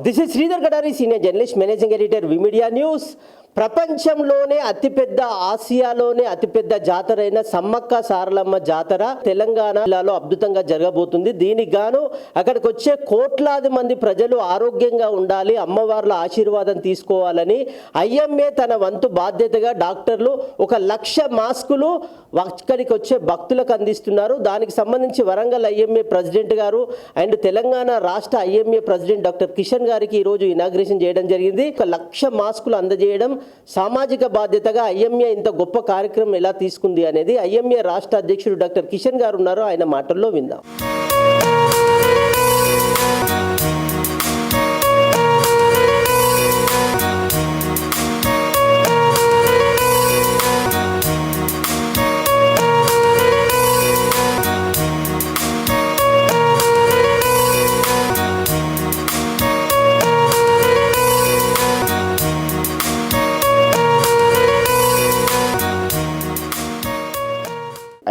This is Sridhar Gadari, senior journalist, managing editor, V Media news. ప్రపంచంలోనే అతిపెద్ద, ఆసియాలోనే అతిపెద్ద జాతర అయిన సమ్మక్క సారలమ్మ జాతర తెలంగాణ జిల్లాలో అద్భుతంగా జరగబోతుంది. దీనికి గాను అక్కడికి వచ్చే కోట్లాది మంది ప్రజలు ఆరోగ్యంగా ఉండాలి, అమ్మవార్ల ఆశీర్వాదం తీసుకోవాలని ఐఎంఏ తన వంతు బాధ్యతగా డాక్టర్లు 1,00,000 మాస్కులు అక్కడికి వచ్చే భక్తులకు అందిస్తున్నారు. దానికి సంబంధించి వరంగల్ ఐఎంఏ ప్రెసిడెంట్ గారు అండ్ తెలంగాణ రాష్ట్ర ఐఎంఏ ప్రెసిడెంట్ డాక్టర్ కిషన్ గారికి ఈరోజు ఇనాగ్రేషన్ చేయడం జరిగింది. 1,00,000 మాస్కులు అందజేయడం సామాజిక బాధ్యతగా ఐఎంఏ ఇంత గొప్ప కార్యక్రమం ఎలా తీసుకుంది అనేది ఐఎంఏ రాష్ట్ర అధ్యక్షుడు డాక్టర్ కిషన్ గారు ఉన్నారు, ఆయన మాటల్లో విందాం.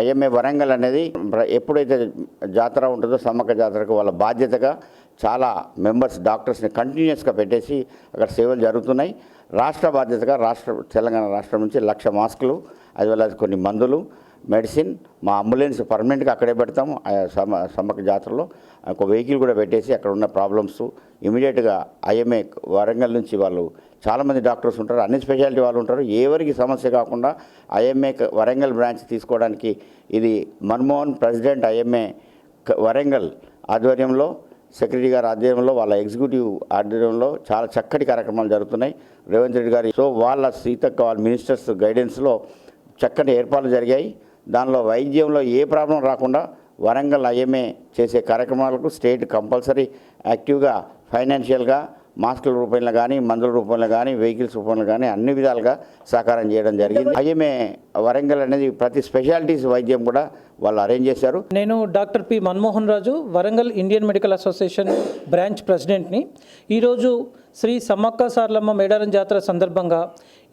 ఐఎంఏ వరంగల్ అనేది ఎప్పుడైతే జాతర ఉంటుందో సమ్మక్క జాతరకు వాళ్ళ బాధ్యతగా చాలా మెంబర్స్ డాక్టర్స్ని కంటిన్యూస్గా పెట్టేసి అక్కడ సేవలు జరుగుతున్నాయి. రాష్ట్ర బాధ్యతగా తెలంగాణ రాష్ట్రం నుంచి 1,00,000 మాస్కులు, అది వల్ల కొన్ని మందులు, మెడిసిన్, మా అంబులెన్స్ పర్మనెంట్గా అక్కడే పెడతాము. సమ్మక్క జాతరలో ఒక వెహికల్ కూడా పెట్టేసి అక్కడ ఉన్న ప్రాబ్లమ్స్ ఇమీడియట్గా ఐఎంఏ వరంగల్ నుంచి వాళ్ళు చాలామంది డాక్టర్స్ ఉంటారు, అన్ని స్పెషాలిటీ వాళ్ళు ఉంటారు. ఎవరికి సమస్య కాకుండా ఐఎంఏ వరంగల్ బ్రాంచ్ తీసుకోవడానికి ఇది మన్మోహన్ ప్రెసిడెంట్ ఐఎంఏ వరంగల్ ఆధ్వర్యంలో, సెక్రటరీ గారి ఆధ్వర్యంలో, వాళ్ళ ఎగ్జిక్యూటివ్ ఆధ్వర్యంలో చాలా చక్కటి కార్యక్రమాలు జరుగుతున్నాయి. రేవంత్ రెడ్డి గారి వాళ్ళ సీతక్క వాళ్ళ మినిస్టర్స్ గైడెన్స్లో చక్కటి ఏర్పాట్లు జరిగాయి. దానిలో వైద్యంలో ఏ ప్రాబ్లం రాకుండా వరంగల్ ఐఎంఏ చేసే కార్యక్రమాలకు స్టేట్ కంపల్సరీ యాక్టివ్గా ఫైనాన్షియల్గా మాస్కుల రూపంలో కానీ, మందుల రూపంలో కానీ, వెహికల్స్ రూపంలో కానీ అన్ని విధాలుగా సహకారం చేయడం జరిగింది. ఐఎంఏ వరంగల్ అనేది ప్రతి స్పెషాలిటీస్ వైద్యం కూడా వాళ్ళు అరేంజ్ చేశారు. నేను doctor P Manmohan Raju, Warangal Indian medical association branch ప్రెసిడెంట్ని. ఈరోజు శ్రీ సమ్మక్క సారలమ్మ మేడారం జాతర సందర్భంగా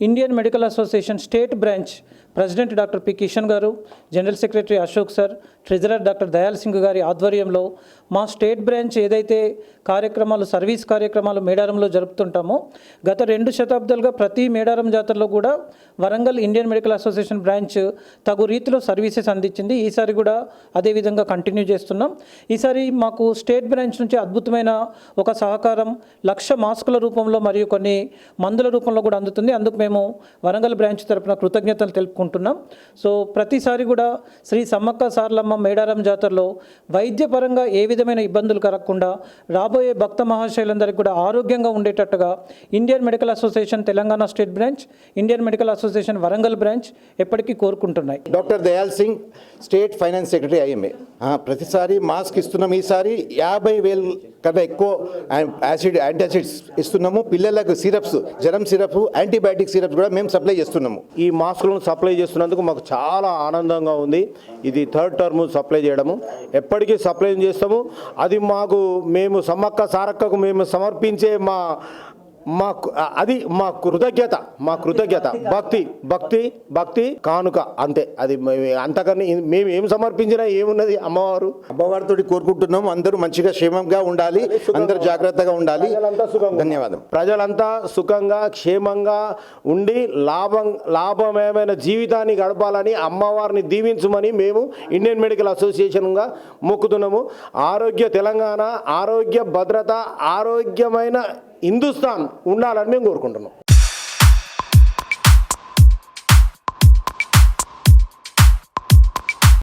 Indian medical association state branch president doctor P Kishan garu, general secretary Ashok sir, treasurer doctor Dayal Singh గారి ఆధ్వర్యంలో మా స్టేట్ బ్రాంచ్ ఏదైతే కార్యక్రమాలు, సర్వీస్ కార్యక్రమాలు మేడారంలో జరుపుతుంటామో గత 2 శతాబ్దాలుగా ప్రతి మేడారం జాతరలో కూడా Warangal Indian medical association branch తగు రీతిలో సర్వీసెస్ అందించింది. ఈసారి కూడా అదేవిధంగా కంటిన్యూ చేస్తున్నాం. ఈసారి మాకు స్టేట్ బ్రాంచ్ నుంచి అద్భుతమైన ఒక సహకారం 1,00,000 మాస్కుల రూపంలో మరియు కొన్ని మందుల రూపంలో కూడా అందుతుంది. అందుకు మేము వరంగల్ బ్రాంచ్ తరపున కృతజ్ఞతలు తెలుపుకుంటున్నాం. సో ప్రతిసారి కూడా శ్రీ సమ్మక్క సారలమ్మ మేడారం జాతరలో వైద్యపరంగా ఏ విధమైన ఇబ్బందులు కలగకుండా రాబోయే భక్త మహాశయులందరికీ కూడా ఆరోగ్యంగా ఉండేటట్టుగా Indian medical association Telangana state branch, Indian medical association Warangal branch ఎప్పటికీ కోరుకుంటున్నాయి. Doctor Dayal Singh, state finance secretary IMA. ప్రతిసారి మాస్క్ ఇస్తున్నాం. ఈసారి 50,000 కన్నా ఎక్కువ యాంటాసిడ్స్ ఇస్తున్నాము. పిల్లలకు సిరప్స్, జ్వరం సిరప్, యాంటీబయాటిక్ సిరప్స్ కూడా మేము సప్లై చేస్తున్నాము. ఈ మాస్కులను సప్లై చేస్తున్నందుకు మాకు చాలా ఆనందంగా ఉంది. ఇది 3rd టర్మ్ సప్లై చేయడము, ఎప్పటికీ సప్లై చేస్తాము. అది మేము సమ్మక్క సారక్కకు మేము సమర్పించే అది మా కృతజ్ఞత, భక్తి కానుక, అంతే. అది అంతకన్నా మేము ఏం సమర్పించినా ఏమున్నది, అమ్మవారితో కోరుకుంటున్నాము అందరూ మంచిగా క్షేమంగా ఉండాలి, అందరూ జాగ్రత్తగా ఉండాలి. ధన్యవాదం. ప్రజలంతా సుఖంగా క్షేమంగా ఉండి లాభమయమైన జీవితాన్ని గడపాలని అమ్మవారిని దీవించమని మేము ఇండియన్ మెడికల్ అసోసియేషన్గా మొక్కుతున్నాము. ఆరోగ్య తెలంగాణ, ఆరోగ్య భద్రత, ఆరోగ్యమైన హిందుస్థాన్ ఉండాలని మేము కోరుకుంటున్నాం.